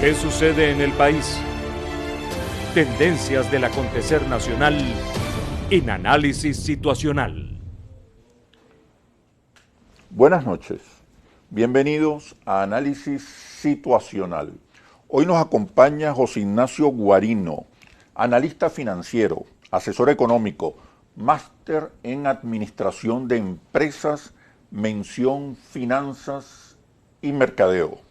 ¿Qué sucede en el país? Tendencias del acontecer nacional en Análisis Situacional. Buenas noches, bienvenidos a Análisis Situacional. Hoy nos acompaña José Ignacio Guarino, analista financiero, asesor económico, máster en Administración de Empresas, mención Finanzas y Mercadeo,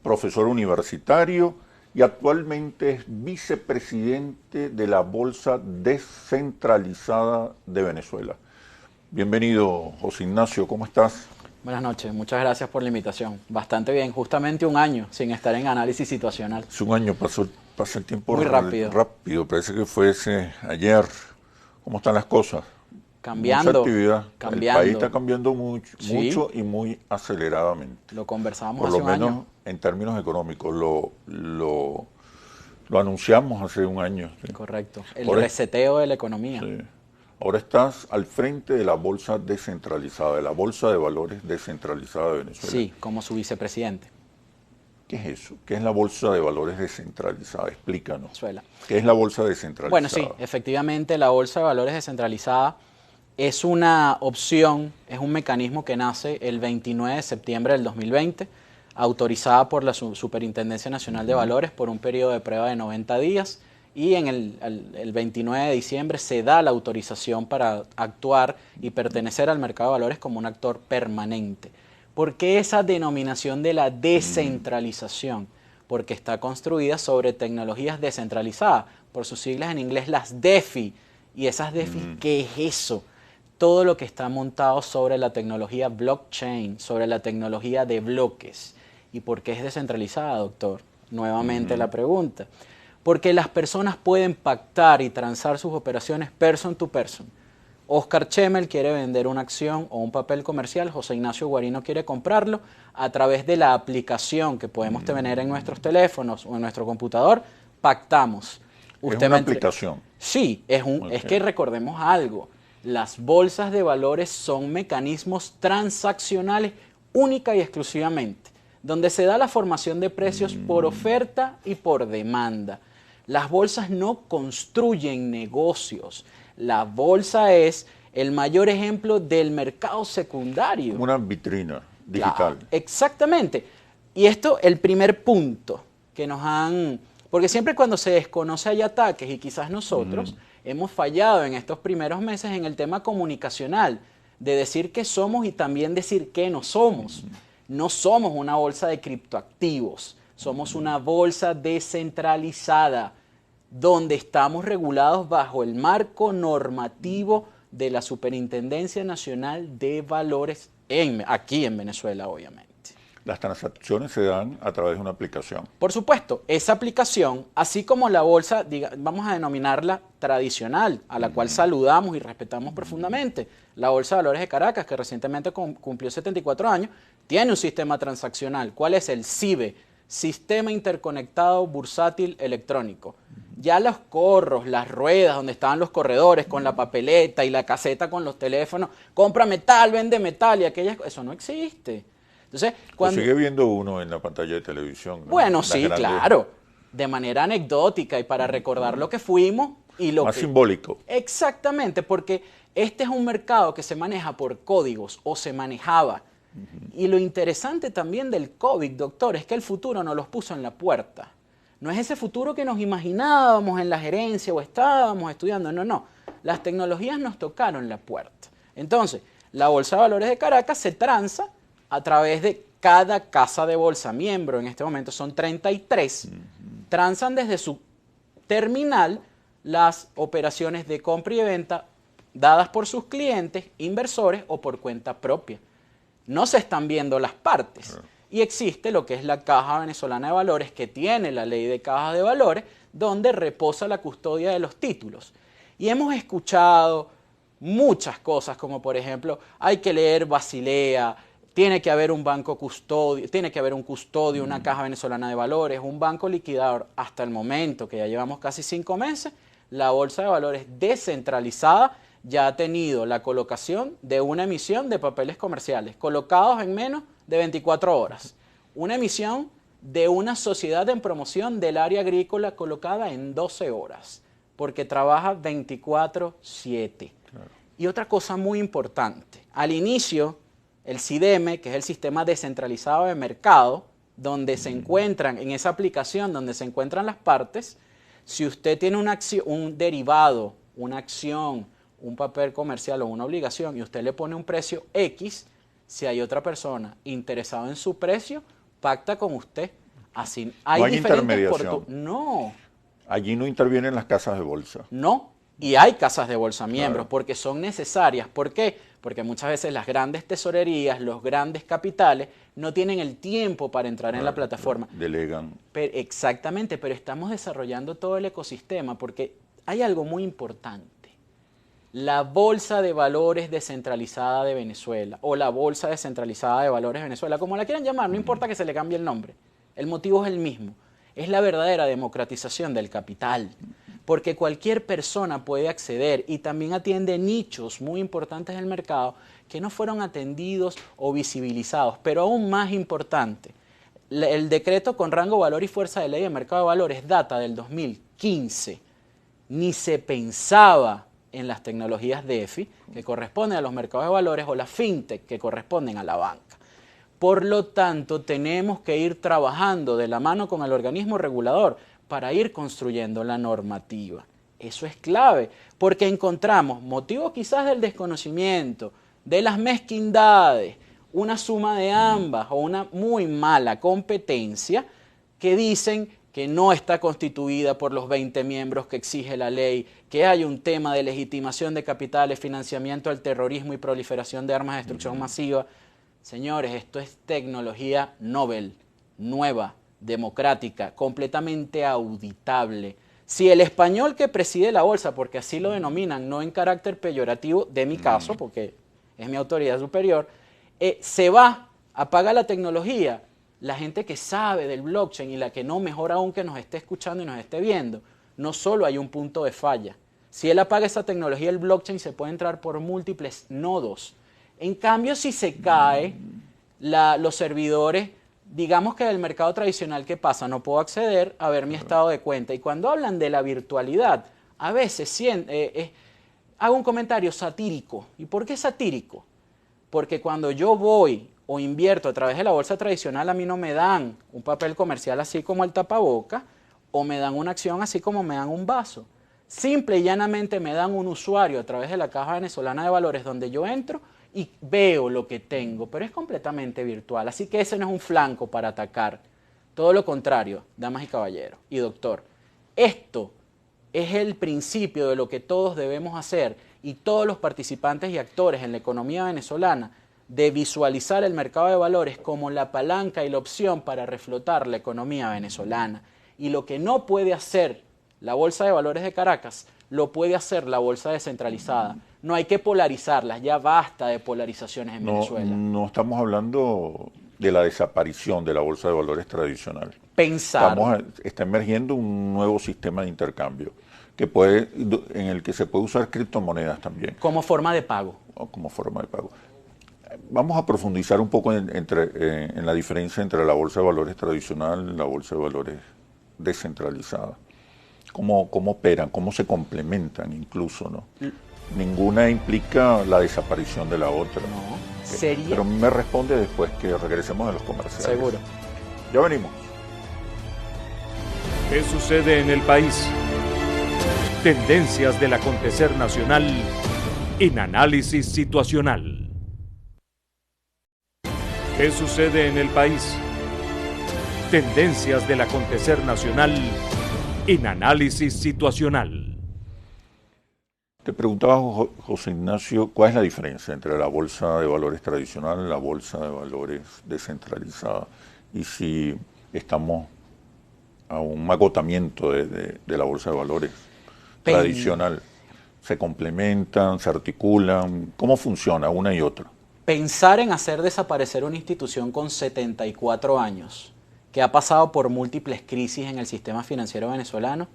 profesor universitario y actualmente es vicepresidente de la Bolsa Descentralizada de Venezuela. Bienvenido, José Ignacio, ¿cómo estás? Buenas noches, muchas gracias por la invitación. Bastante bien, justamente un año sin estar en análisis situacional. Hace un año pasa el tiempo muy rápido. Parece que fuese ayer. ¿Cómo están las cosas? Cambiando. Mucha actividad. Cambiando. El país está cambiando mucho, Sí. mucho y muy aceleradamente. Lo conversábamos Por hace lo un menos año. en términos económicos. Lo anunciamos hace un año. ¿Sí? Correcto. El Ahora, reseteo de la economía. Sí. Ahora estás al frente de la Bolsa Descentralizada, de la Bolsa de Valores Descentralizada de Venezuela. Sí, como su vicepresidente. ¿Qué es eso? ¿Qué es la Bolsa de Valores Descentralizada? Explícanos. Venezuela. ¿Qué es la Bolsa Descentralizada? Bueno, sí, efectivamente la Bolsa de Valores Descentralizada es una opción, es un mecanismo que nace el 29 de septiembre del 2020, autorizada por la Superintendencia Nacional de Valores por un periodo de prueba de 90 días y en el 29 de diciembre se da la autorización para actuar y pertenecer al mercado de valores como un actor permanente. ¿Por qué esa denominación de la descentralización? Porque está construida sobre tecnologías descentralizadas, por sus siglas en inglés las DeFi. ¿Y esas DeFi qué es eso? Todo lo que está montado sobre la tecnología blockchain, sobre la tecnología de bloques. ¿Y por qué es descentralizada, doctor? Nuevamente la pregunta. Porque las personas pueden pactar y transar sus operaciones person to person. Oscar Chemel quiere vender una acción o un papel comercial, José Ignacio Guarino quiere comprarlo a través de la aplicación que podemos tener en nuestros teléfonos o en nuestro computador, pactamos. ¿Es una aplicación? Sí, es que recordemos algo, las bolsas de valores son mecanismos transaccionales única y exclusivamente, donde se da la formación de precios por oferta y por demanda. Las bolsas no construyen negocios. La bolsa es el mayor ejemplo del mercado secundario. Una vitrina digital. Claro, exactamente. Y esto, el primer punto que nos han... Porque siempre cuando se desconoce hay ataques y quizás nosotros hemos fallado en estos primeros meses en el tema comunicacional, de decir qué somos y también decir qué no somos. No somos una bolsa de criptoactivos, somos una bolsa descentralizada, donde estamos regulados bajo el marco normativo de la Superintendencia Nacional de Valores aquí en Venezuela, obviamente. Las transacciones se dan a través de una aplicación. Por supuesto, esa aplicación, así como la bolsa, vamos a denominarla tradicional, a la cual saludamos y respetamos profundamente, la Bolsa de Valores de Caracas, que recientemente cumplió 74 años, tiene un sistema transaccional. ¿Cuál es? El SIBE, Sistema Interconectado Bursátil Electrónico. Ya los corros, las ruedas donde estaban los corredores con la papeleta y la caseta con los teléfonos, compra metal, vende metal y aquellas cosas, eso no existe. Entonces, Lo sigue viendo uno en la pantalla de televisión, ¿no? Bueno, sí, claro, de manera anecdótica y para recordar lo que fuimos y lo más que... simbólico. Exactamente, porque este es un mercado que se maneja por códigos o se manejaba. Y lo interesante también del COVID, doctor, es que el futuro nos los puso en la puerta. No es ese futuro que nos imaginábamos en la gerencia o estábamos estudiando, no. Las tecnologías nos tocaron la puerta. Entonces, la Bolsa de Valores de Caracas se transa a través de cada casa de bolsa miembro, en este momento son 33, transan desde su terminal las operaciones de compra y venta dadas por sus clientes, inversores o por cuenta propia. No se están viendo las partes. Y existe lo que es la Caja Venezolana de Valores, que tiene la ley de cajas de valores, donde reposa la custodia de los títulos. Y hemos escuchado muchas cosas, como por ejemplo, hay que leer Basilea, tiene que haber un banco custodio, tiene que haber un custodio, una Caja Venezolana de Valores, un banco liquidador. Hasta el momento, que ya llevamos casi 5 meses, la Bolsa de Valores descentralizada ya ha tenido la colocación de una emisión de papeles comerciales, colocados en menos de 24 horas. Una emisión de una sociedad en promoción del área agrícola colocada en 12 horas, porque trabaja 24/7. Claro. Y otra cosa muy importante, al inicio, el SIDEME, que es el Sistema Descentralizado de Mercado, donde se encuentran, en esa aplicación donde se encuentran las partes, si usted tiene una acción, un derivado, una acción, un papel comercial o una obligación y usted le pone un precio X, si hay otra persona interesada en su precio, pacta con usted. Así, hay intermediación. No. Allí no intervienen las casas de bolsa. No. Y hay casas de bolsa miembros, claro, porque son necesarias. ¿Por qué? Porque muchas veces las grandes tesorerías, los grandes capitales, no tienen el tiempo para entrar en la plataforma. Delegan. Exactamente, pero estamos desarrollando todo el ecosistema, porque hay algo muy importante. La Bolsa de Valores Descentralizada de Venezuela, o la Bolsa Descentralizada de Valores de Venezuela, como la quieran llamar, no importa que se le cambie el nombre. El motivo es el mismo. Es la verdadera democratización del capital, porque cualquier persona puede acceder y también atiende nichos muy importantes del mercado que no fueron atendidos o visibilizados. Pero aún más importante, el decreto con rango, valor y fuerza de ley de mercado de valores data del 2015. Ni se pensaba en las tecnologías DeFi, que corresponden a los mercados de valores, o las fintech, que corresponden a la banca. Por lo tanto, tenemos que ir trabajando de la mano con el organismo regulador para ir construyendo la normativa. Eso es clave, porque encontramos, motivo quizás del desconocimiento, de las mezquindades, una suma de ambas o una muy mala competencia que dicen que no está constituida por los 20 miembros que exige la ley, que hay un tema de legitimación de capitales, financiamiento al terrorismo y proliferación de armas de destrucción masiva. Señores, esto es tecnología novel, nueva, democrática, completamente auditable. Si el español que preside la bolsa, porque así lo denominan, no en carácter peyorativo de mi caso, porque es mi autoridad superior, se va, apaga la tecnología, la gente que sabe del blockchain y la que no, mejor aún que nos esté escuchando y nos esté viendo, no solo hay un punto de falla. Si él apaga esa tecnología, el blockchain se puede entrar por múltiples nodos. En cambio, si se cae los servidores, digamos que del mercado tradicional, ¿qué pasa? No puedo acceder a ver mi estado de cuenta. Y cuando hablan de la virtualidad, a veces hago un comentario satírico. ¿Y por qué satírico? Porque cuando yo voy o invierto a través de la bolsa tradicional, a mí no me dan un papel comercial así como el tapaboca, o me dan una acción así como me dan un vaso. Simple y llanamente me dan un usuario a través de la Caja Venezolana de Valores, donde yo entro y veo lo que tengo, pero es completamente virtual. Así que ese no es un flanco para atacar. Todo lo contrario, damas y caballeros, y doctor. Esto es el principio de lo que todos debemos hacer, y todos los participantes y actores en la economía venezolana, de visualizar el mercado de valores como la palanca y la opción para reflotar la economía venezolana. Y lo que no puede hacer la Bolsa de Valores de Caracas, lo puede hacer la bolsa descentralizada. No hay que polarizarlas, ya basta de polarizaciones en Venezuela. No estamos hablando de la desaparición de la bolsa de valores tradicional. Está emergiendo un nuevo sistema de intercambio en el que se puede usar criptomonedas también. Como forma de pago. Como forma de pago. Vamos a profundizar un poco en la diferencia entre la bolsa de valores tradicional y la bolsa de valores descentralizada. ¿Cómo operan? ¿Cómo se complementan incluso, no? Ninguna implica la desaparición de la otra. No, sería. Pero me responde después que regresemos a los comerciales. Seguro. Ya venimos. ¿Qué sucede en el país? Tendencias del acontecer nacional en Análisis Situacional. ¿Qué sucede en el país? Tendencias del acontecer nacional en Análisis Situacional. Te preguntaba, José Ignacio, ¿cuál es la diferencia entre la bolsa de valores tradicional y la bolsa de valores descentralizada? Y si estamos a un agotamiento de la bolsa de valores tradicional. ¿Se complementan, se articulan? ¿Cómo funciona una y otra? Pensar en hacer desaparecer una institución con 74 años, que ha pasado por múltiples crisis en el sistema financiero venezolano,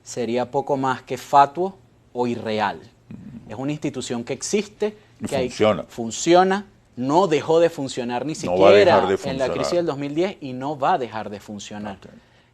sería poco más que fatuo o irreal. Es una institución que existe, que funciona, No dejó de funcionar ni No va a dejar siquiera de en la funcionar. crisis del 2010 y no va a dejar de funcionar. Ok.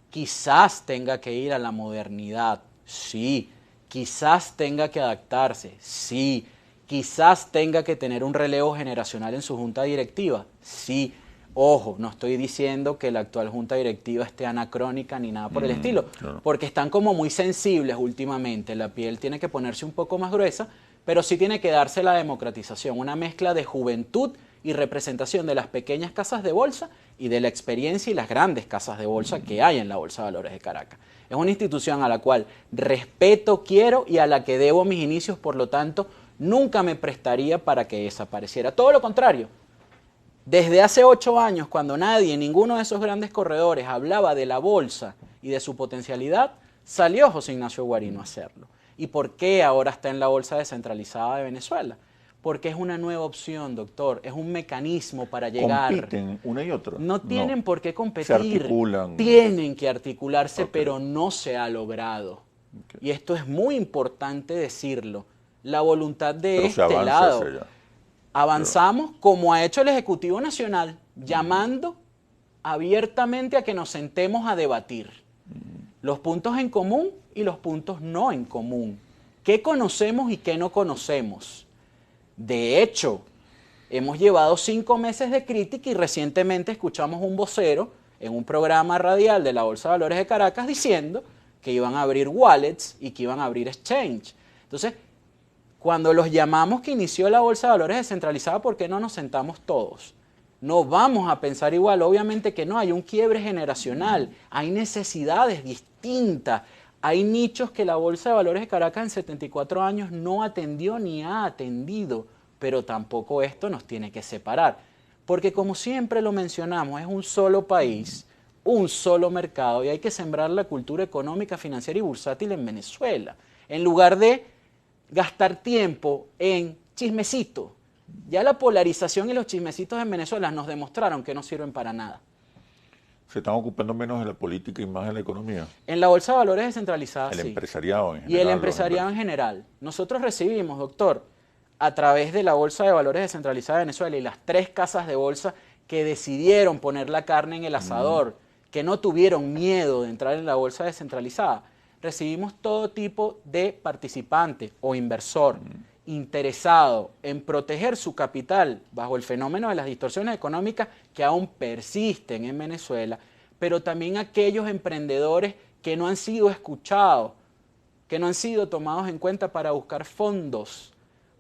Quizás tenga que ir a la modernidad, sí. Quizás tenga que adaptarse, sí. Quizás tenga que tener un relevo generacional en su junta directiva, sí. Ojo, no estoy diciendo que la actual junta directiva esté anacrónica ni nada por el estilo, claro. porque están como muy sensibles últimamente. La piel tiene que ponerse un poco más gruesa, pero sí tiene que darse la democratización, una mezcla de juventud y representación de las pequeñas casas de bolsa y de la experiencia y las grandes casas de bolsa que hay en la Bolsa de Valores de Caracas. Es una institución a la cual respeto, quiero y a la que debo mis inicios, por lo tanto, nunca me prestaría para que desapareciera. Todo lo contrario. Desde hace 8 años, cuando nadie, ninguno de esos grandes corredores hablaba de la bolsa y de su potencialidad, salió José Ignacio Guarino a hacerlo. ¿Y por qué ahora está en la bolsa descentralizada de Venezuela? Porque es una nueva opción, doctor, es un mecanismo para llegar. ¿Compiten una y otra? No tienen por qué competir. Se articulan. Tienen que articularse, Ok. pero no se ha logrado. Ok. Y esto es muy importante decirlo. La voluntad de Pero se este avanza lado. hacia allá. Avanzamos como ha hecho el Ejecutivo Nacional, llamando abiertamente a que nos sentemos a debatir los puntos en común y los puntos no en común. ¿Qué conocemos y qué no conocemos? De hecho, hemos llevado 5 meses de crítica y recientemente escuchamos un vocero en un programa radial de la Bolsa de Valores de Caracas diciendo que iban a abrir wallets y que iban a abrir exchange. Entonces, cuando los llamamos que inició la Bolsa de Valores descentralizada, ¿por qué no nos sentamos todos? No vamos a pensar igual, obviamente que no, hay un quiebre generacional, hay necesidades distintas, hay nichos que la Bolsa de Valores de Caracas en 74 años no atendió ni ha atendido, pero tampoco esto nos tiene que separar, porque como siempre lo mencionamos, es un solo país, un solo mercado y hay que sembrar la cultura económica, financiera y bursátil en Venezuela, en lugar de gastar tiempo en chismecito. Ya la polarización y los chismecitos en Venezuela nos demostraron que no sirven para nada. Se están ocupando menos de la política y más de la economía. En la Bolsa de Valores descentralizada, El sí. empresariado en general. Y el los empresariado en general. Nosotros recibimos, doctor, a través de la Bolsa de Valores descentralizada de Venezuela y las 3 casas de bolsa que decidieron poner la carne en el asador, que no tuvieron miedo de entrar en la Bolsa descentralizada, recibimos todo tipo de participante o inversor interesado en proteger su capital bajo el fenómeno de las distorsiones económicas que aún persisten en Venezuela, pero también aquellos emprendedores que no han sido escuchados, que no han sido tomados en cuenta para buscar fondos,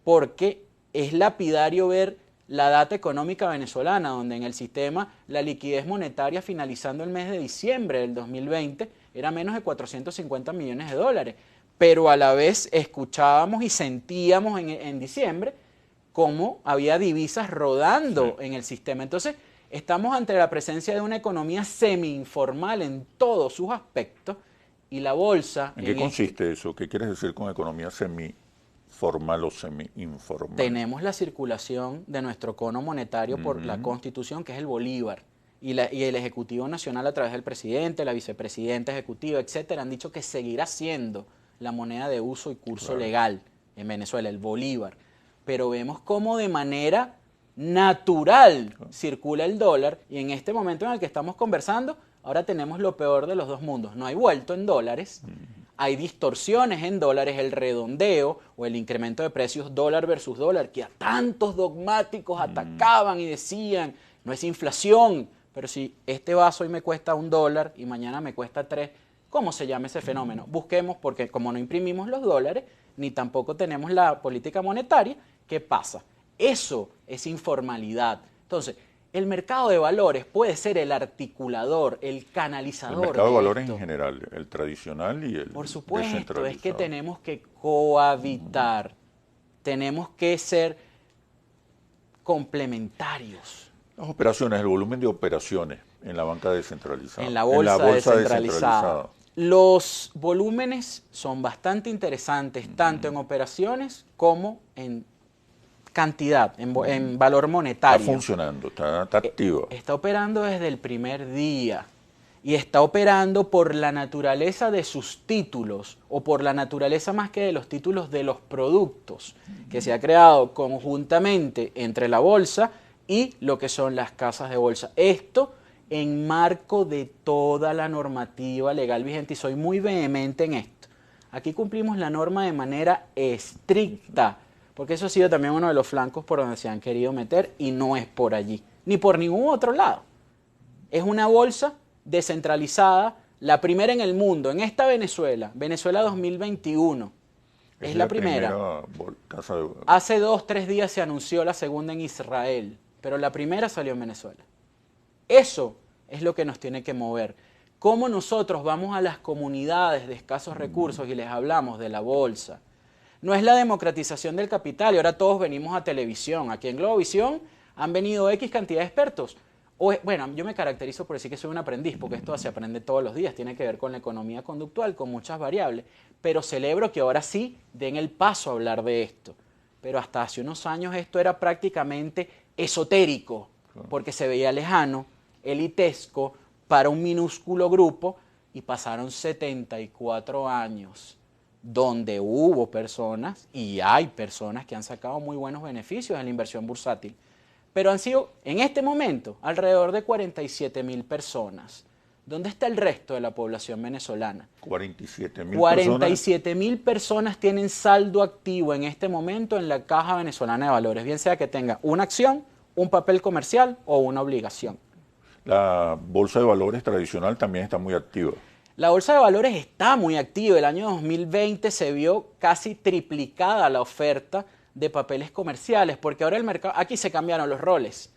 porque es lapidario ver la data económica venezolana, donde en el sistema la liquidez monetaria finalizando el mes de diciembre del 2020 era menos de 450 millones de dólares, pero a la vez escuchábamos y sentíamos en diciembre cómo había divisas rodando en el sistema. Entonces, estamos ante la presencia de una economía semi-informal en todos sus aspectos y la bolsa... ¿En qué consiste eso? ¿Qué quieres decir con economía semi-formal o semi-informal? Tenemos la circulación de nuestro cono monetario por la Constitución, que es el bolívar. Y el Ejecutivo Nacional, a través del presidente, la vicepresidenta ejecutiva, etcétera, han dicho que seguirá siendo la moneda de uso y curso legal en Venezuela, el bolívar. Pero vemos cómo de manera natural circula el dólar y en este momento en el que estamos conversando, ahora tenemos lo peor de los dos mundos. No hay vuelto en dólares, hay distorsiones en dólares, el redondeo o el incremento de precios dólar versus dólar, que a tantos dogmáticos atacaban y decían, no es inflación, pero si este vaso hoy me cuesta $1 y mañana me cuesta 3, ¿cómo se llama ese fenómeno? Busquemos, porque como no imprimimos los dólares, ni tampoco tenemos la política monetaria, ¿qué pasa? Eso es informalidad. Entonces, el mercado de valores puede ser el articulador, el canalizador. El mercado de valores esto. en general, el tradicional y el Por supuesto, descentralizado. es que tenemos que cohabitar, tenemos que ser complementarios. Las operaciones, el volumen de operaciones en la banca descentralizada. En la bolsa descentralizada. descentralizada. Los volúmenes son bastante interesantes, tanto en operaciones como en cantidad, en valor monetario. Está funcionando, está activo. Está operando desde el primer día y está operando por la naturaleza de sus títulos o por la naturaleza más que de los títulos de los productos que se ha creado conjuntamente entre la bolsa y lo que son las casas de bolsa. Esto en marco de toda la normativa legal vigente, y soy muy vehemente en esto. Aquí cumplimos la norma de manera estricta, porque eso ha sido también uno de los flancos por donde se han querido meter, y no es por allí, ni por ningún otro lado. Es una bolsa descentralizada, la primera en el mundo, en esta Venezuela, Venezuela 2021. Es la primera. Hace 2-3 días se anunció la segunda en Israel, pero la primera salió en Venezuela. Eso es lo que nos tiene que mover. Cómo nosotros vamos a las comunidades de escasos recursos y les hablamos de la bolsa. No es la democratización del capital y ahora todos venimos a televisión. Aquí en Globovisión han venido X cantidad de expertos. Bueno, yo me caracterizo por decir que soy un aprendiz, porque esto se aprende todos los días, tiene que ver con la economía conductual, con muchas variables, pero celebro que ahora sí den el paso a hablar de esto. Pero hasta hace unos años esto era prácticamente esotérico, porque se veía lejano, elitesco, para un minúsculo grupo, y pasaron 74 años donde hubo personas, y hay personas que han sacado muy buenos beneficios de la inversión bursátil, pero han sido, en este momento, alrededor de 47.000 personas. ¿Dónde está el resto de la población venezolana? 47.000 personas tienen saldo activo en este momento en la Caja Venezolana de Valores, bien sea que tenga una acción, un papel comercial o una obligación. La bolsa de valores tradicional también está muy activa. La bolsa de valores está muy activa. El año 2020 se vio casi triplicada la oferta de papeles comerciales, porque ahora el mercado, aquí se cambiaron los roles.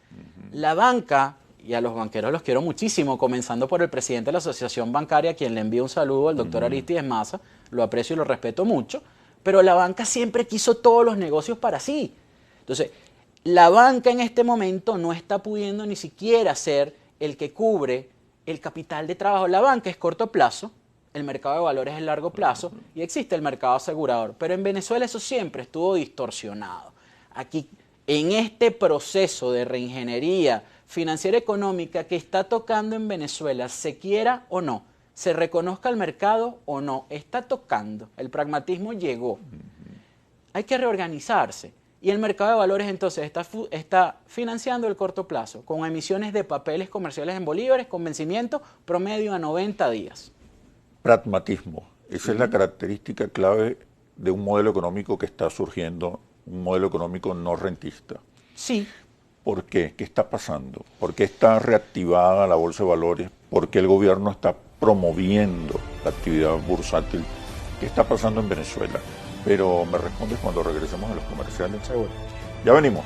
La banca, y a los banqueros los quiero muchísimo, comenzando por el presidente de la Asociación Bancaria, a quien le envío un saludo, al doctor Aristides Maza, lo aprecio y lo respeto mucho, pero la banca siempre quiso todos los negocios para sí. Entonces, la banca en este momento no está pudiendo ni siquiera ser el que cubre el capital de trabajo. La banca es corto plazo, el mercado de valores es largo plazo y existe el mercado asegurador. Pero en Venezuela eso siempre estuvo distorsionado. Aquí, en este proceso de reingeniería financiera económica que está tocando en Venezuela, se quiera o no, se reconozca el mercado o no, está tocando. El pragmatismo llegó. Hay que reorganizarse. Y el mercado de valores entonces está financiando el corto plazo con emisiones de papeles comerciales en bolívares con vencimiento promedio a 90 días. Pragmatismo. Esa es la característica clave de un modelo económico que está surgiendo, un modelo económico no rentista. Sí. ¿Por qué? ¿Qué está pasando? ¿Por qué está reactivada la bolsa de valores? ¿Por qué el gobierno está promoviendo la actividad bursátil? ¿Qué está pasando en Venezuela? Pero me respondes cuando regresemos a los comerciales. Seguro. Ya venimos.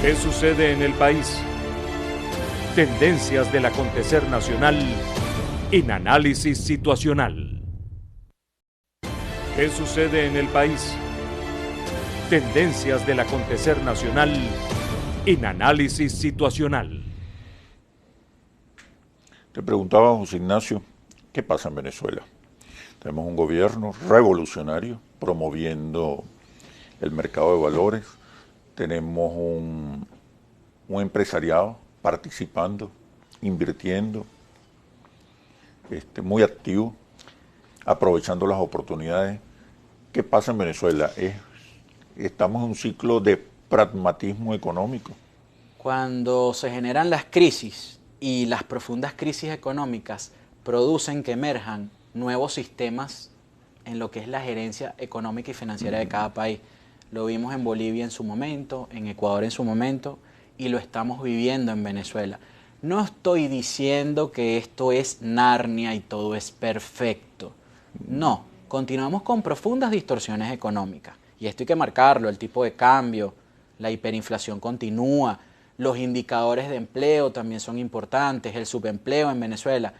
¿Qué sucede en el país? Tendencias del acontecer nacional en análisis situacional. ¿Qué sucede en el país? Tendencias del acontecer nacional en análisis situacional. Te preguntaba, José Ignacio, ¿qué pasa en Venezuela? Tenemos un gobierno revolucionario promoviendo el mercado de valores. Tenemos un empresariado participando, invirtiendo, muy activo, aprovechando las oportunidades. ¿Qué pasa en Venezuela? Estamos en un ciclo de pragmatismo económico. Cuando se generan las crisis y las profundas crisis económicas producen que emerjan nuevos sistemas en lo que es la gerencia económica y financiera de cada país. Lo vimos en Bolivia en su momento, en Ecuador en su momento, y lo estamos viviendo en Venezuela. No estoy diciendo que esto es Narnia y todo es perfecto. No, continuamos con profundas distorsiones económicas. Y esto hay que marcarlo, el tipo de cambio, la hiperinflación continúa, los indicadores de empleo también son importantes, el subempleo en Venezuela.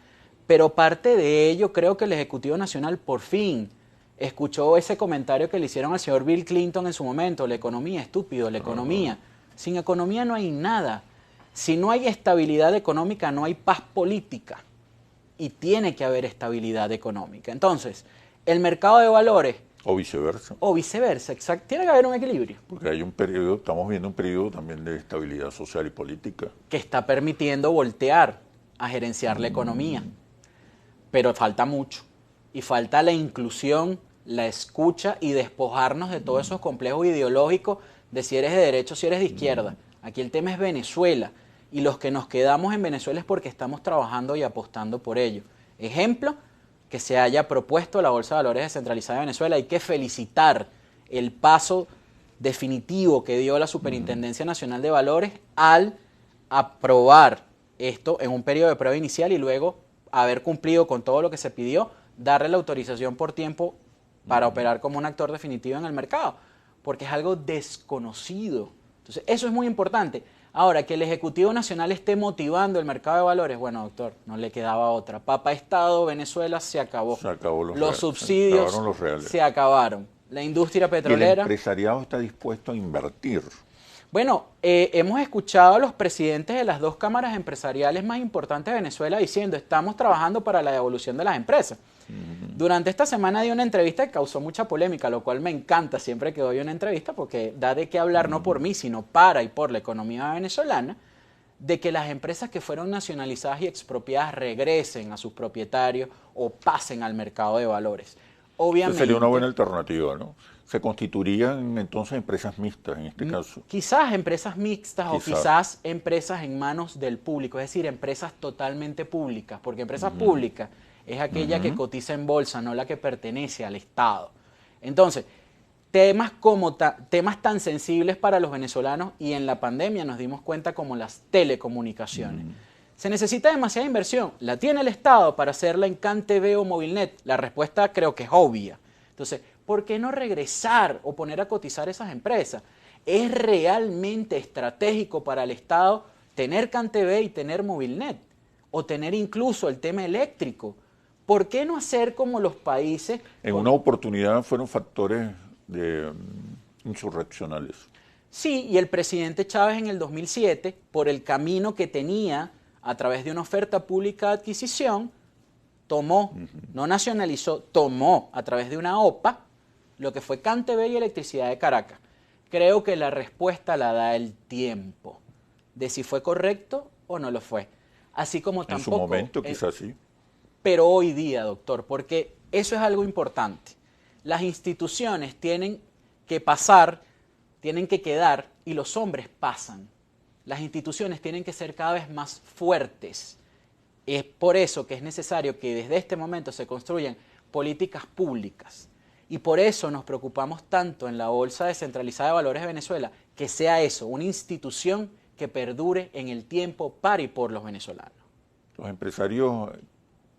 Pero parte de ello creo que el Ejecutivo Nacional por fin escuchó ese comentario que le hicieron al señor Bill Clinton en su momento, la economía, estúpido, la economía. Sin economía no hay nada. Si no hay estabilidad económica, no hay paz política. Y tiene que haber estabilidad económica. Entonces, el mercado de valores... O viceversa. O viceversa, exacto. Tiene que haber un equilibrio. Porque hay un periodo, estamos viendo un periodo también de estabilidad social y política. Que está permitiendo voltear a gerenciar la economía. Pero falta mucho. Y falta la inclusión, la escucha y despojarnos de todos esos complejos ideológicos de si eres de derecha o si eres de izquierda. Aquí el tema es Venezuela. Y los que nos quedamos en Venezuela es porque estamos trabajando y apostando por ello. Ejemplo, que se haya propuesto la Bolsa de Valores descentralizada de Venezuela. Hay que felicitar el paso definitivo que dio la Superintendencia Nacional de Valores al aprobar esto en un periodo de prueba inicial y luego haber cumplido con todo lo que se pidió, darle la autorización por tiempo para operar como un actor definitivo en el mercado, porque es algo desconocido. Entonces, eso es muy importante. Ahora, que el Ejecutivo Nacional esté motivando el mercado de valores, bueno, doctor, no le quedaba otra. Papa Estado, Venezuela, se acabó. Se acabó los subsidios se acabaron. La industria petrolera... Y el empresariado está dispuesto a invertir. Bueno, hemos escuchado a los presidentes de las dos cámaras empresariales más importantes de Venezuela diciendo, estamos trabajando para la devolución de las empresas. Durante esta semana di una entrevista que causó mucha polémica, lo cual me encanta siempre que doy una entrevista porque da de qué hablar no por mí, sino para y por la economía venezolana, de que las empresas que fueron nacionalizadas y expropiadas regresen a sus propietarios o pasen al mercado de valores. Obviamente, sería una buena alternativa, ¿no? Se constituirían entonces empresas mixtas en este caso. Quizás empresas mixtas o quizás empresas en manos del público, es decir, empresas totalmente públicas, porque empresas públicas es aquella que cotiza en bolsa, no la que pertenece al Estado. Entonces, temas tan sensibles para los venezolanos y en la pandemia nos dimos cuenta como las telecomunicaciones. Se necesita demasiada inversión. ¿La tiene el Estado para hacerla en CanTV o Movilnet? La respuesta creo que es obvia. Entonces, ¿por qué no regresar o poner a cotizar esas empresas? ¿Es realmente estratégico para el Estado tener CanTV y tener Movilnet? O tener incluso el tema eléctrico. ¿Por qué no hacer como los países? En una oportunidad fueron factores insurreccionales. Sí, y el presidente Chávez en el 2007, por el camino que tenía a través de una oferta pública de adquisición, tomó, no nacionalizó, tomó a través de una OPA lo que fue CanTV y Electricidad de Caracas. Creo que la respuesta la da el tiempo, de si fue correcto o no lo fue. Así como tampoco... En su momento quizás sí. Pero hoy día, doctor, porque eso es algo importante. Las instituciones tienen que pasar, tienen que quedar, y los hombres pasan. Las instituciones tienen que ser cada vez más fuertes. Es por eso que es necesario que desde este momento se construyan políticas públicas. Y por eso nos preocupamos tanto en la Bolsa Descentralizada de Valores de Venezuela, que sea eso, una institución que perdure en el tiempo para y por los venezolanos. Los empresarios,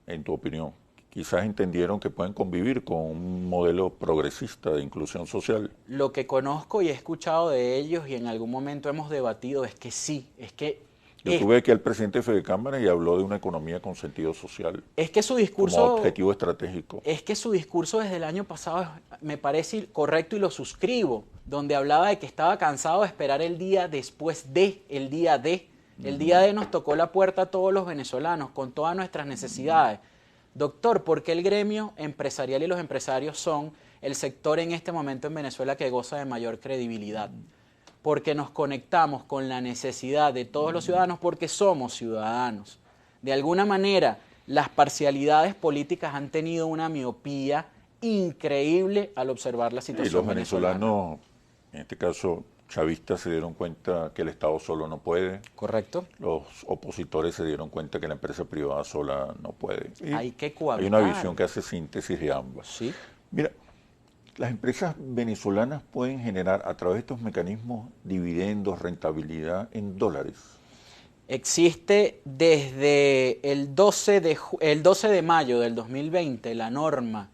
en tu opinión, quizás entendieron que pueden convivir con un modelo progresista de inclusión social. Lo que conozco y he escuchado de ellos y en algún momento hemos debatido es que sí, es que... Yo tuve aquí al presidente de Fedecámara y habló de una economía con sentido social. Es que su discurso... Como objetivo estratégico. Es que su discurso desde el año pasado me parece correcto y lo suscribo, donde hablaba de que estaba cansado de esperar el día después de, el día de. El día de nos tocó la puerta a todos los venezolanos con todas nuestras necesidades. Doctor, ¿por qué el gremio empresarial y los empresarios son el sector en este momento en Venezuela que goza de mayor credibilidad? Porque nos conectamos con la necesidad de todos los ciudadanos porque somos ciudadanos. De alguna manera, las parcialidades políticas han tenido una miopía increíble al observar la situación y los venezolanos, en este caso chavistas, se dieron cuenta que el Estado solo no puede. Correcto. Los opositores se dieron cuenta que la empresa privada sola no puede. Y hay que cohabitar. Hay una visión que hace síntesis de ambas. Sí. Mira, las empresas venezolanas pueden generar a través de estos mecanismos dividendos, rentabilidad en dólares. Existe desde el 12 de mayo del 2020 la norma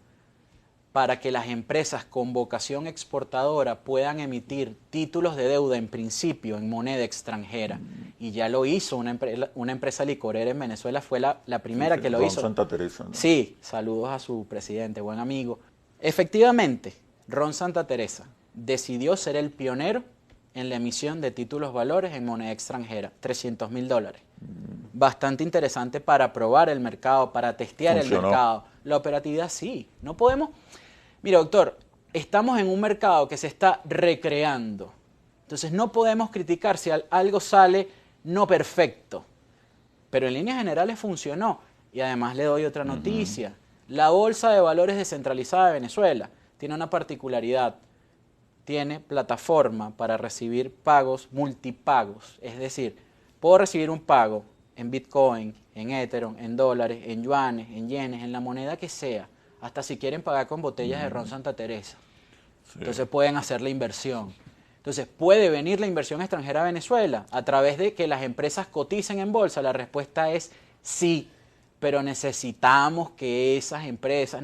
para que las empresas con vocación exportadora puedan emitir títulos de deuda en principio en moneda extranjera. Y ya lo hizo una empresa licorera en Venezuela, fue la primera que lo hizo. Ron Santa Teresa, ¿no? Sí, saludos a su presidente, buen amigo. Efectivamente, Ron Santa Teresa decidió ser el pionero en la emisión de títulos valores en moneda extranjera, $300.000. Bastante interesante para probar el mercado, para testear el mercado. La operatividad sí, no podemos... Mira, doctor, estamos en un mercado que se está recreando. Entonces no podemos criticar si algo sale no perfecto. Pero en líneas generales funcionó. Y además le doy otra noticia. La Bolsa de Valores Descentralizada de Venezuela tiene una particularidad. tiene plataforma para recibir pagos multipagos. Es decir, puedo recibir un pago en Bitcoin, en Ethereum, en dólares, en yuanes, en yenes, en la moneda que sea. Hasta si quieren pagar con botellas de ron Santa Teresa. Sí. Entonces pueden hacer la inversión. Entonces, ¿puede venir la inversión extranjera a Venezuela a través de que las empresas coticen en bolsa? La respuesta es sí, pero necesitamos que esas empresas,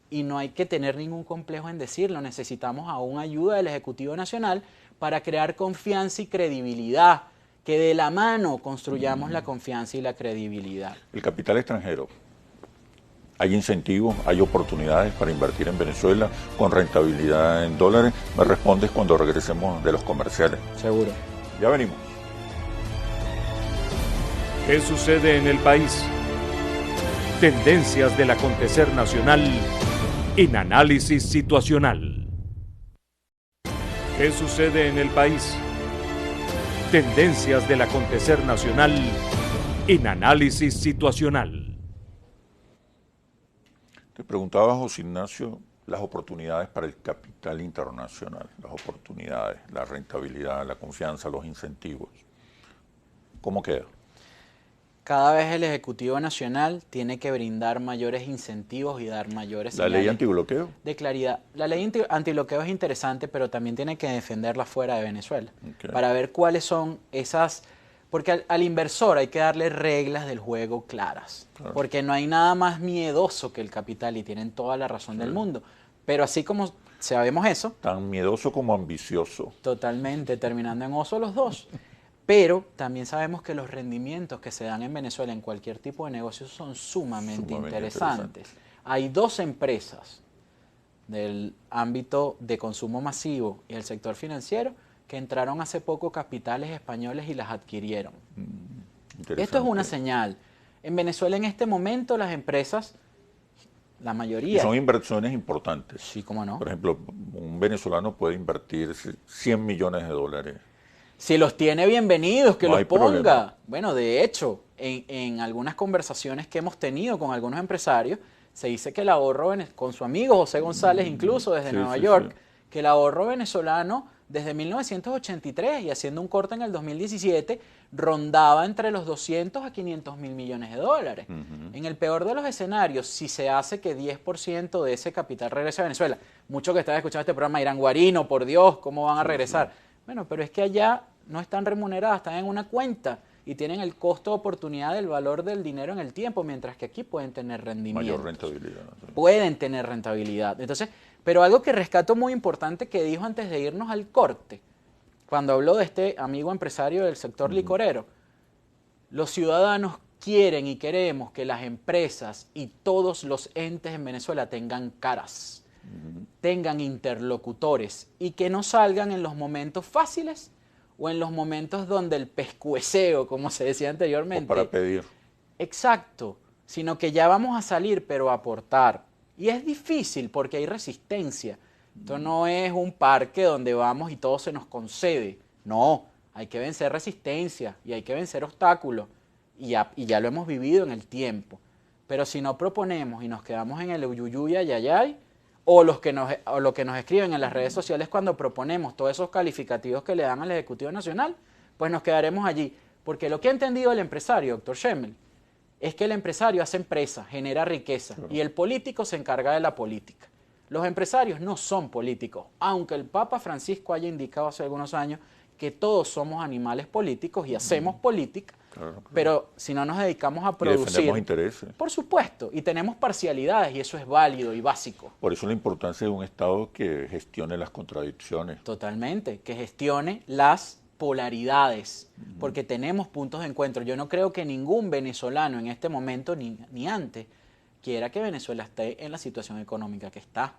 y no hay que tener ningún complejo en decirlo, necesitamos aún ayuda del Ejecutivo Nacional para crear confianza y credibilidad, que de la mano construyamos la confianza y la credibilidad. El capital extranjero. ¿Hay incentivos, hay oportunidades para invertir en Venezuela con rentabilidad en dólares? Me respondes cuando regresemos de los comerciales. Seguro. Ya venimos. ¿Qué sucede en el país? Tendencias del acontecer nacional en análisis situacional. ¿Qué sucede en el país? Tendencias del acontecer nacional en análisis situacional. Te preguntaba, José Ignacio, las oportunidades para el capital internacional, las oportunidades, la rentabilidad, la confianza, los incentivos. ¿Cómo queda? Cada vez el Ejecutivo Nacional tiene que brindar mayores incentivos y dar mayores señales. ¿La ley antibloqueo? De claridad. La ley antibloqueo es interesante, pero también tiene que defenderla fuera de Venezuela. Okay. Para ver cuáles son esas... Porque al inversor hay que darle reglas del juego claras. Claro. Porque no hay nada más miedoso que el capital y tienen toda la razón del mundo. Pero así como sabemos eso... Tan miedoso como ambicioso. Totalmente, terminando en oso los dos. Pero también sabemos que los rendimientos que se dan en Venezuela en cualquier tipo de negocio son sumamente interesantes. Hay dos empresas del ámbito de consumo masivo y el sector financiero que entraron hace poco capitales españoles y las adquirieron. Esto es una señal. En Venezuela en este momento las empresas, la mayoría... Y son inversiones importantes. Sí, cómo no. Por ejemplo, un venezolano puede invertir 100 millones de dólares. Si los tiene, bienvenidos, que no los ponga. Problema. Bueno, de hecho, en algunas conversaciones que hemos tenido con algunos empresarios, se dice que el ahorro, con su amigo José González, incluso desde Nueva York, que el ahorro venezolano desde 1983 y haciendo un corte en el 2017, rondaba entre los 200 a 500 mil millones de dólares. En el peor de los escenarios, si se hace que 10% de ese capital regrese a Venezuela, muchos que están escuchando este programa dirán, Guarino, por Dios, ¿cómo van a regresar? Bueno, pero es que allá no están remuneradas, están en una cuenta y tienen el costo de oportunidad del valor del dinero en el tiempo, mientras que aquí pueden tener rendimiento. Mayor rentabilidad. Pueden tener rentabilidad. Entonces, pero algo que rescato muy importante que dijo antes de irnos al corte, cuando habló de este amigo empresario del sector licorero, los ciudadanos quieren y queremos que las empresas y todos los entes en Venezuela tengan caras, tengan interlocutores y que no salgan en los momentos fáciles o en los momentos donde el pescueceo, como se decía anteriormente. O para pedir. Exacto, sino que ya vamos a salir, pero a aportar. Y es difícil porque hay resistencia. Esto no es un parque donde vamos y todo se nos concede. No, hay que vencer resistencia y hay que vencer obstáculos. Y ya lo hemos vivido en el tiempo. Pero si no proponemos y nos quedamos en el uyuyuy, ayayay, o lo que nos escriben en las redes sociales cuando proponemos todos esos calificativos que le dan al Ejecutivo Nacional, pues nos quedaremos allí. Porque lo que ha entendido el empresario, doctor Schemmel, es que el empresario hace empresa, genera riqueza, y el político se encarga de la política. Los empresarios no son políticos, aunque el Papa Francisco haya indicado hace algunos años que todos somos animales políticos y hacemos política, pero si no nos dedicamos a producir... Y defendemos intereses. Por supuesto, y tenemos parcialidades, y eso es válido y básico. Por eso la importancia de un Estado que gestione las contradicciones. Totalmente, que gestione las polaridades, porque tenemos puntos de encuentro. Yo no creo que ningún venezolano en este momento, ni antes, quiera que Venezuela esté en la situación económica que está,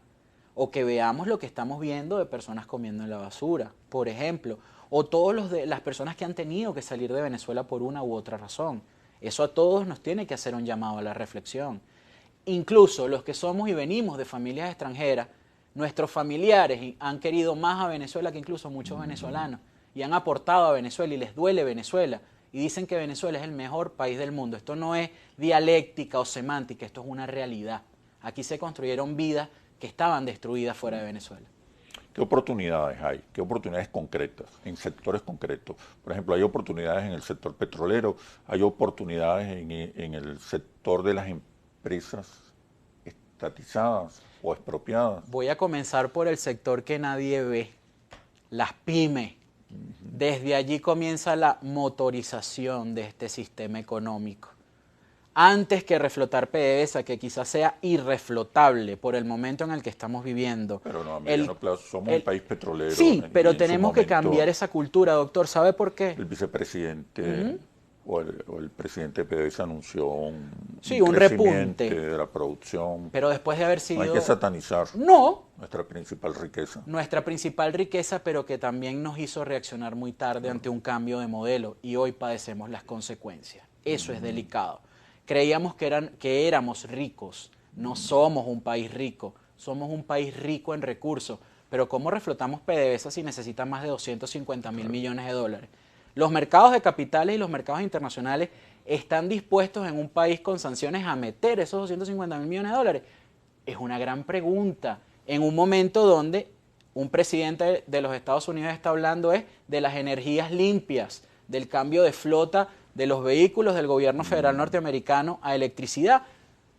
o que veamos lo que estamos viendo de personas comiendo en la basura, por ejemplo, o todos las personas que han tenido que salir de Venezuela por una u otra razón. Eso a todos nos tiene que hacer un llamado a la reflexión. Incluso los que somos y venimos de familias extranjeras, nuestros familiares han querido más a Venezuela que incluso muchos venezolanos, y han aportado a Venezuela y les duele Venezuela, y dicen que Venezuela es el mejor país del mundo. Esto no es dialéctica o semántica, esto es una realidad. Aquí se construyeron vidas que estaban destruidas fuera de Venezuela. ¿Qué oportunidades hay? ¿Qué oportunidades concretas en sectores concretos? Por ejemplo, hay oportunidades en el sector petrolero, hay oportunidades en el sector de las empresas estatizadas o expropiadas. Voy a comenzar por el sector que nadie ve, las pymes. Desde allí comienza la motorización de este sistema económico. Antes que reflotar PDVSA, que quizás sea irreflotable por el momento en el que estamos viviendo. Pero no, a mediano plazo somos un país petrolero. Sí, pero tenemos que cambiar esa cultura, doctor. ¿Sabe por qué? El vicepresidente o el presidente de PDVSA anunció un repunte de la producción. Pero después de haber sido... No hay que satanizar nuestra principal riqueza. Nuestra principal riqueza, pero que también nos hizo reaccionar muy tarde ante un cambio de modelo y hoy padecemos las consecuencias. Eso es delicado. Creíamos que éramos ricos. No somos un país rico, somos un país rico en recursos. Pero ¿cómo reflotamos PDVSA si necesita más de 250.000 millones de dólares? Los mercados de capitales y los mercados internacionales están dispuestos en un país con sanciones a meter esos 250.000 millones de dólares. Es una gran pregunta. En un momento donde un presidente de los Estados Unidos está hablando de las energías limpias, del cambio de flota de los vehículos del gobierno federal norteamericano a electricidad,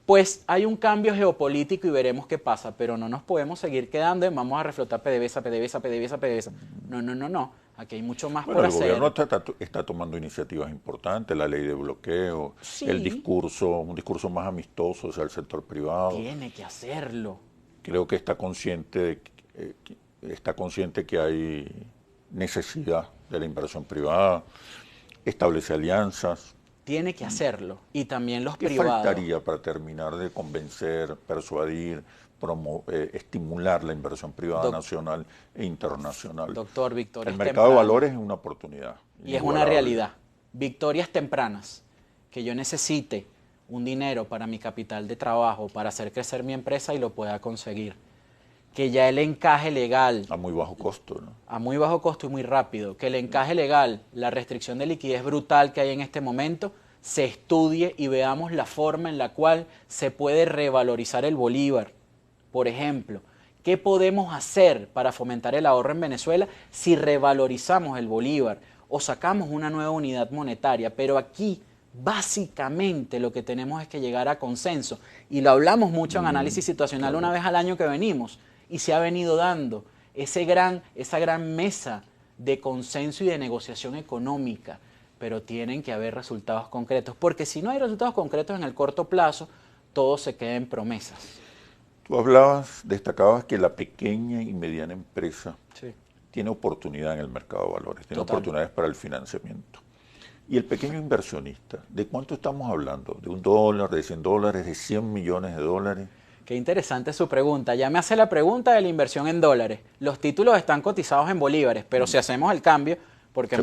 pues hay un cambio geopolítico y veremos qué pasa, pero no nos podemos seguir quedando en vamos a reflotar PDVSA. No. Aquí hay mucho más por hacer. El gobierno está tomando iniciativas importantes, la ley de bloqueo, sí, un discurso más amistoso hacia el sector privado. Tiene que hacerlo. Creo que está consciente que hay necesidad de la inversión privada, establece alianzas. Tiene que hacerlo. Y también los ¿Qué privados. ¿Qué faltaría para terminar de convencer, persuadir, estimular la inversión privada nacional e internacional? Doctor, victorias El mercado de valores es una oportunidad. Y es una realidad. Victorias tempranas. Que yo necesite un dinero para mi capital de trabajo, para hacer crecer mi empresa y lo pueda conseguir. Que ya el encaje legal... A muy bajo costo, ¿no? A muy bajo costo y muy rápido. Que el encaje legal, la restricción de liquidez brutal que hay en este momento, se estudie y veamos la forma en la cual se puede revalorizar el bolívar. Por ejemplo, ¿qué podemos hacer para fomentar el ahorro en Venezuela si revalorizamos el bolívar o sacamos una nueva unidad monetaria? Pero aquí, básicamente, lo que tenemos es que llegar a consenso. Y lo hablamos mucho en análisis situacional una vez al año que venimos. Y se ha venido dando esa gran mesa de consenso y de negociación económica. Pero tienen que haber resultados concretos. Porque si no hay resultados concretos en el corto plazo, todo se queda en promesas. Tú destacabas que la pequeña y mediana empresa tiene oportunidad en el mercado de valores, tiene oportunidades para el financiamiento. Y el pequeño inversionista, ¿de cuánto estamos hablando? ¿De $1, de $100, de 100 millones de dólares? Qué interesante su pregunta. Ya me hace la pregunta de la inversión en dólares. Los títulos están cotizados en bolívares, pero si hacemos el cambio, porque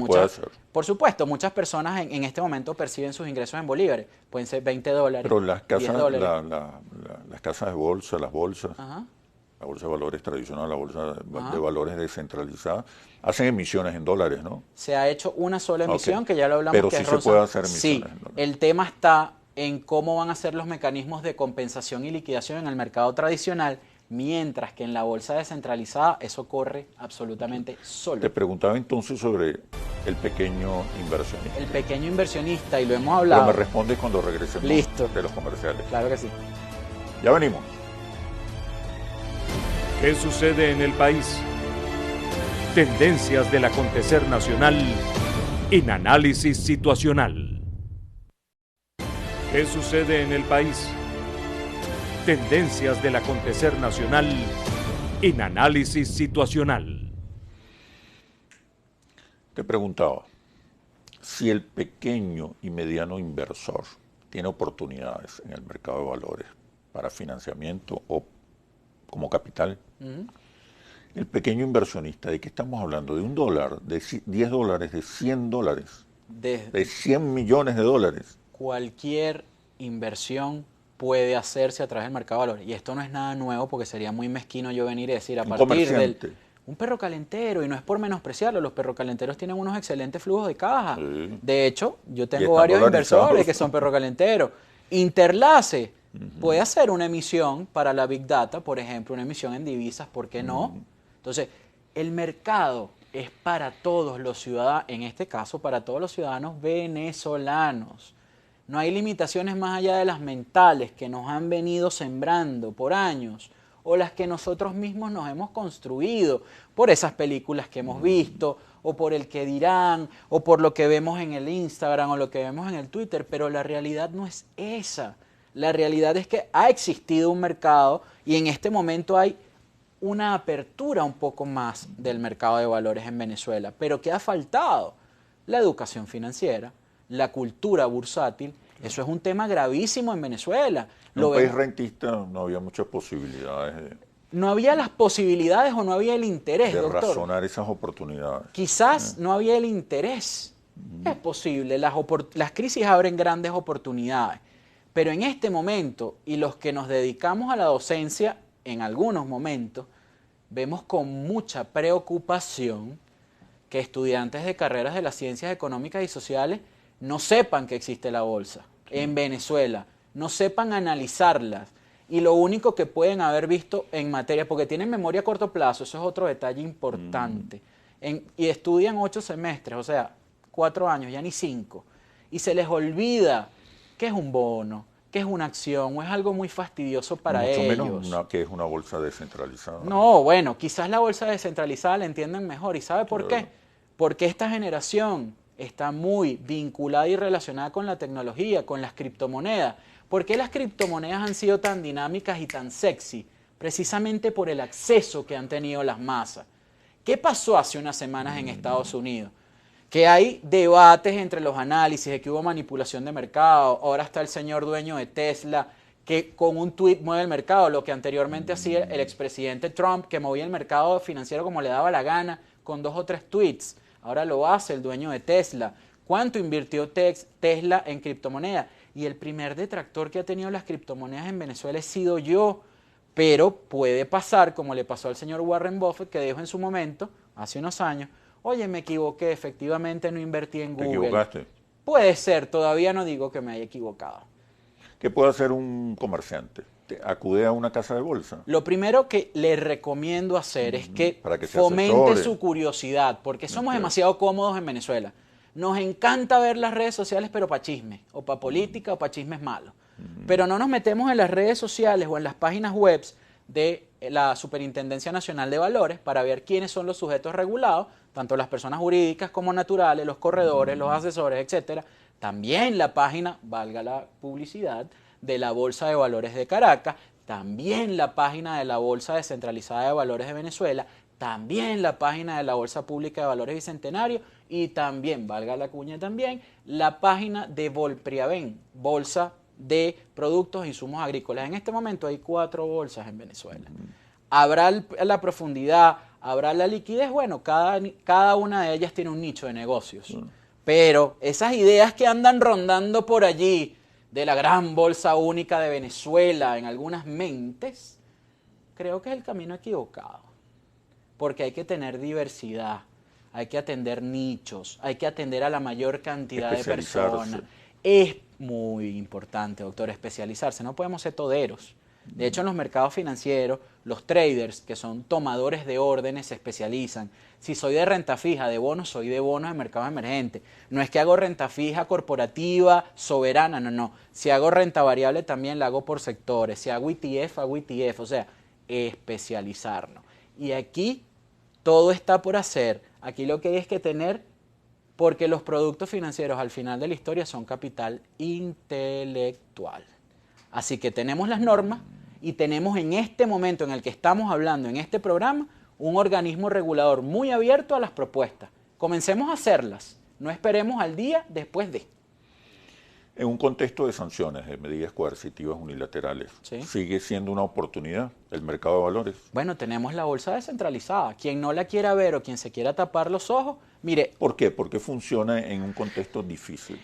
por supuesto, muchas personas en este momento perciben sus ingresos en bolívares. Pueden ser $20, pero las casas, $10. las casas de bolsa, las bolsas, la bolsa de valores tradicional, la bolsa de valores descentralizada, hacen emisiones en dólares, ¿no? Se ha hecho una sola emisión, que ya lo hablamos. Pero sí se puede hacer emisiones en dólares. El tema está en cómo van a ser los mecanismos de compensación y liquidación en el mercado tradicional, mientras que en la bolsa descentralizada eso corre absolutamente solo. Te preguntaba entonces sobre el pequeño inversionista. El pequeño inversionista, y lo hemos hablado. Pero me respondes cuando regresemos de los comerciales. Claro que sí. Ya venimos. ¿Qué sucede en el país? Tendencias del acontecer nacional en análisis situacional. ¿Qué sucede en el país? Tendencias del acontecer nacional en análisis situacional. Te preguntaba, si el pequeño y mediano inversor tiene oportunidades en el mercado de valores para financiamiento o como capital, el pequeño inversionista, ¿de qué estamos hablando? ¿De $1, de $10, de $100, de 100 millones de dólares? Cualquier inversión puede hacerse a través del mercado de valores. Y esto no es nada nuevo, porque sería muy mezquino yo venir y decir a partir del... Un perro calentero, y no es por menospreciarlo, los perros calenteros tienen unos excelentes flujos de caja. Sí. De hecho, yo tengo varios inversores que son perros calenteros. Interlace puede hacer una emisión para la Big Data, por ejemplo, una emisión en divisas, ¿por qué no? Entonces, El mercado es para todos los ciudadanos, en este caso para todos los ciudadanos venezolanos. No hay limitaciones más allá de las mentales que nos han venido sembrando por años o las que nosotros mismos nos hemos construido por esas películas que hemos visto o por el que dirán o por lo que vemos en el Instagram o lo que vemos en el Twitter, pero la realidad no es esa. La realidad es que ha existido un mercado y en este momento hay una apertura un poco más del mercado de valores en Venezuela, pero ¿qué ha faltado? La educación financiera, la cultura bursátil. Eso es un tema gravísimo en Venezuela. En un país rentista no había muchas posibilidades no había las posibilidades o no había el interés, de doctor. razonar esas oportunidades. Quizás no había el interés. Es posible, las crisis abren grandes oportunidades, pero en este momento, y los que nos dedicamos a la docencia en algunos momentos, vemos con mucha preocupación que estudiantes de carreras de las ciencias económicas y sociales no sepan que existe la bolsa en Venezuela, no sepan analizarlas y lo único que pueden haber visto en materia, porque tienen memoria a corto plazo, eso es otro detalle importante, y estudian 8 semestres, o sea, 4 años, ya ni 5, y se les olvida que es un bono, que es una acción, o es algo muy fastidioso para ellos. Mucho menos que es una bolsa descentralizada. No, bueno, quizás la bolsa descentralizada la entienden mejor, ¿y sabe por qué? Porque esta generación está muy vinculada y relacionada con la tecnología, con las criptomonedas. ¿Por qué las criptomonedas han sido tan dinámicas y tan sexy? Precisamente por el acceso que han tenido las masas. ¿Qué pasó hace unas semanas en Estados Unidos? Que hay debates entre los análisis de que hubo manipulación de mercado. Ahora está el señor dueño de Tesla que con un tuit mueve el mercado, lo que anteriormente hacía el expresidente Trump, que movía el mercado financiero como le daba la gana, con 2 o 3 tweets. Ahora lo hace el dueño de Tesla. ¿Cuánto invirtió Tesla en criptomonedas? Y el primer detractor que ha tenido las criptomonedas en Venezuela he sido yo. Pero puede pasar, como le pasó al señor Warren Buffett, que dijo en su momento, hace unos años, oye, me equivoqué, efectivamente no invertí en Google. ¿Te equivocaste? Puede ser, todavía no digo que me haya equivocado. ¿Qué puede hacer un comerciante? ¿Acude a una casa de bolsa? Lo primero que le recomiendo hacer es que se fomente asesore. su curiosidad, porque somos demasiado cómodos en Venezuela. Nos encanta ver las redes sociales, pero para chisme, o para política, o para chismes malos. Pero no nos metemos en las redes sociales o en las páginas web de la Superintendencia Nacional de Valores para ver quiénes son los sujetos regulados, tanto las personas jurídicas como naturales, los corredores, los asesores, etcétera. También la página, valga la publicidad, de la Bolsa de Valores de Caracas, también la página de la Bolsa Descentralizada de Valores de Venezuela, también la página de la Bolsa Pública de Valores Bicentenario y también, valga la cuña también, la página de Volpriaven, Bolsa de Productos e Insumos Agrícolas. En este momento hay 4 bolsas en Venezuela. ¿Habrá la profundidad? ¿Habrá la liquidez? Bueno, cada una de ellas tiene un nicho de negocios. Pero esas ideas que andan rondando por allí de la gran bolsa única de Venezuela en algunas mentes, creo que es el camino equivocado. Porque hay que tener diversidad, hay que atender nichos, hay que atender a la mayor cantidad de personas. Es muy importante, doctor, especializarse. No podemos ser toderos. De hecho, en los mercados financieros, los traders, que son tomadores de órdenes, se especializan. Si soy de renta fija, de bonos, soy de bonos de mercado emergente. No es que hago renta fija corporativa, soberana, no. Si hago renta variable, también la hago por sectores. Si hago ETF, hago ETF. O sea, especializarnos. Y aquí todo está por hacer. Aquí lo que hay es que tener, porque los productos financieros al final de la historia son capital intelectual. Así que tenemos las normas y tenemos en este momento en el que estamos hablando en este programa un organismo regulador muy abierto a las propuestas. Comencemos a hacerlas, no esperemos al día después de. En un contexto de sanciones, de medidas coercitivas unilaterales, ¿sí? ¿Sigue siendo una oportunidad el mercado de valores? Bueno, tenemos la bolsa descentralizada. Quien no la quiera ver o quien se quiera tapar los ojos, mire. ¿Por qué? Porque funciona en un contexto difícil.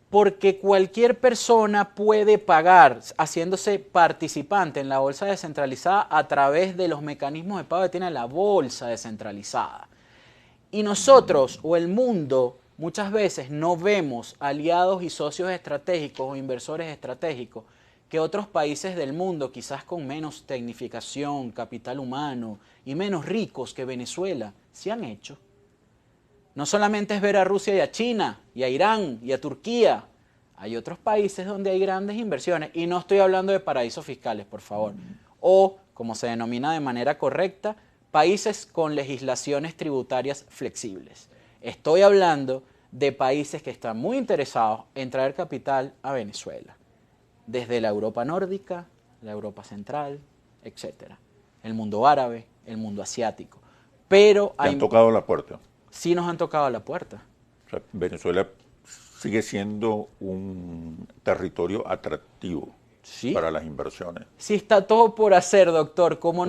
Porque cualquier persona puede pagar haciéndose participante en la bolsa descentralizada a través de los mecanismos de pago que tiene la bolsa descentralizada. Y nosotros o el mundo muchas veces no vemos aliados y socios estratégicos o inversores estratégicos que otros países del mundo, quizás con menos tecnificación, capital humano y menos ricos que Venezuela, sí han hecho. No solamente es ver a Rusia y a China, y a Irán, y a Turquía. Hay otros países donde hay grandes inversiones, y no estoy hablando de paraísos fiscales, por favor. O, como se denomina de manera correcta, países con legislaciones tributarias flexibles. Estoy hablando de países que están muy interesados en traer capital a Venezuela. Desde la Europa nórdica, la Europa central, etc. El mundo árabe, el mundo asiático. Pero ¿Te han tocado la puerta? Sí nos han tocado la puerta. O sea, Venezuela sigue siendo un territorio atractivo, ¿sí?, para las inversiones. Sí, está todo por hacer, doctor. ¿Cómo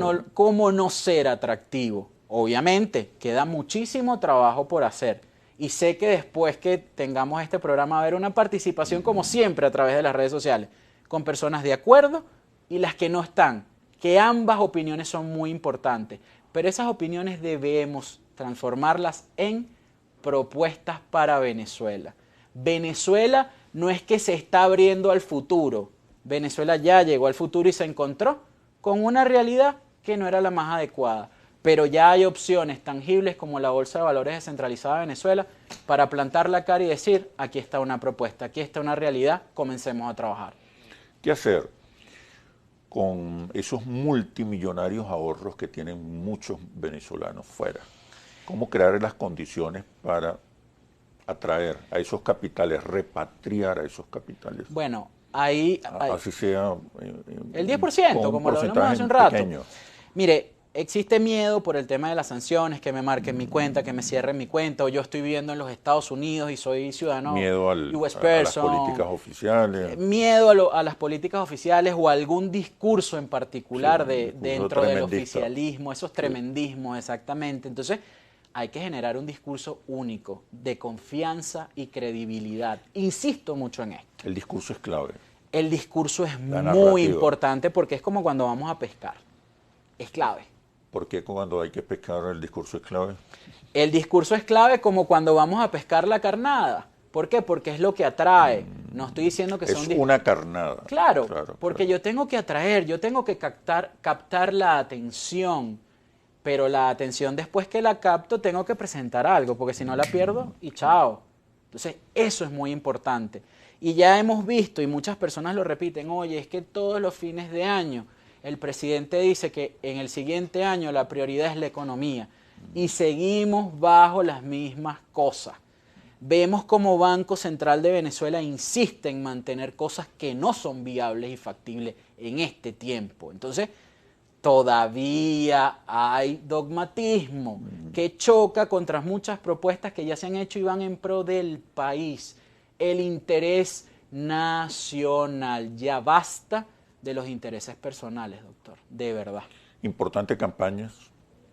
no ser atractivo? Obviamente, queda muchísimo trabajo por hacer. Y sé que después que tengamos este programa va a haber una participación, como siempre, a través de las redes sociales, con personas de acuerdo y las que no están, que ambas opiniones son muy importantes. Pero esas opiniones debemos transformarlas en propuestas para Venezuela. Venezuela no es que se está abriendo al futuro. Venezuela ya llegó al futuro y se encontró con una realidad que no era la más adecuada. Pero ya hay opciones tangibles como la Bolsa de Valores descentralizada de Venezuela para plantar la cara y decir, aquí está una propuesta, aquí está una realidad, comencemos a trabajar. ¿Qué hacer con esos multimillonarios ahorros que tienen muchos venezolanos fuera? ¿Cómo crear las condiciones para atraer a esos capitales, repatriar a esos capitales? Bueno, ahí así sea el 10%, como lo hablamos hace un rato. Pequeño. Mire, existe miedo por el tema de las sanciones, que me marquen mi cuenta, que me cierren mi cuenta, o yo estoy viviendo en los Estados Unidos y soy ciudadano miedo US person, a las políticas oficiales. Miedo a las políticas oficiales o a algún discurso en particular dentro del oficialismo, esos tremendismos, exactamente. Entonces, hay que generar un discurso único, de confianza y credibilidad. Insisto mucho en esto. El discurso es clave. El discurso es muy importante porque es como cuando vamos a pescar. Es clave. ¿Por qué cuando hay que pescar el discurso es clave? El discurso es clave como cuando vamos a pescar la carnada. ¿Por qué? Porque es lo que atrae. No estoy diciendo que es una carnada. Claro, porque yo tengo que atraer, yo tengo que captar la atención. Pero la atención después que la capto tengo que presentar algo, porque si no la pierdo y chao. Entonces eso es muy importante. Y ya hemos visto, y muchas personas lo repiten, oye, es que todos los fines de año el presidente dice que en el siguiente año la prioridad es la economía. Y seguimos bajo las mismas cosas. Vemos como Banco Central de Venezuela insiste en mantener cosas que no son viables y factibles en este tiempo. Entonces, todavía hay dogmatismo que choca contra muchas propuestas que ya se han hecho y van en pro del país. El interés nacional. Ya basta de los intereses personales, doctor. De verdad. Importantes campañas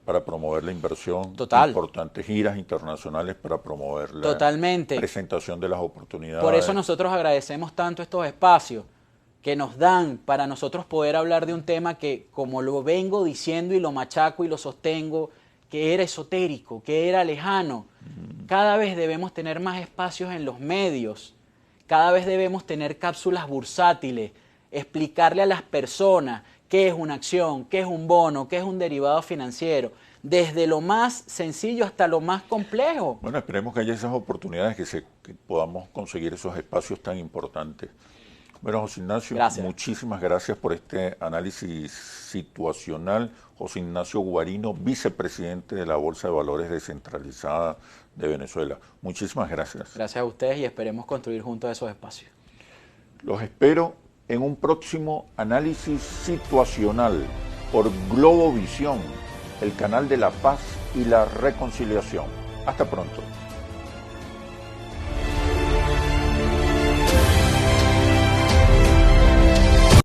para promover la inversión. Total. Importantes giras internacionales para promover la Totalmente. Presentación de las oportunidades. Por eso nosotros agradecemos tanto estos espacios que nos dan para nosotros poder hablar de un tema que, como lo vengo diciendo y lo machaco y lo sostengo, que era esotérico, que era lejano. Cada vez debemos tener más espacios en los medios, cada vez debemos tener cápsulas bursátiles, explicarle a las personas qué es una acción, qué es un bono, qué es un derivado financiero, desde lo más sencillo hasta lo más complejo. Bueno, esperemos que haya esas oportunidades, que podamos conseguir esos espacios tan importantes. Bueno, José Ignacio, muchísimas gracias por este análisis situacional. José Ignacio Guarino, vicepresidente de la Bolsa de Valores descentralizada de Venezuela. Muchísimas gracias. Gracias a ustedes y esperemos construir juntos esos espacios. Los espero en un próximo análisis situacional por Globovisión, el canal de la paz y la reconciliación. Hasta pronto.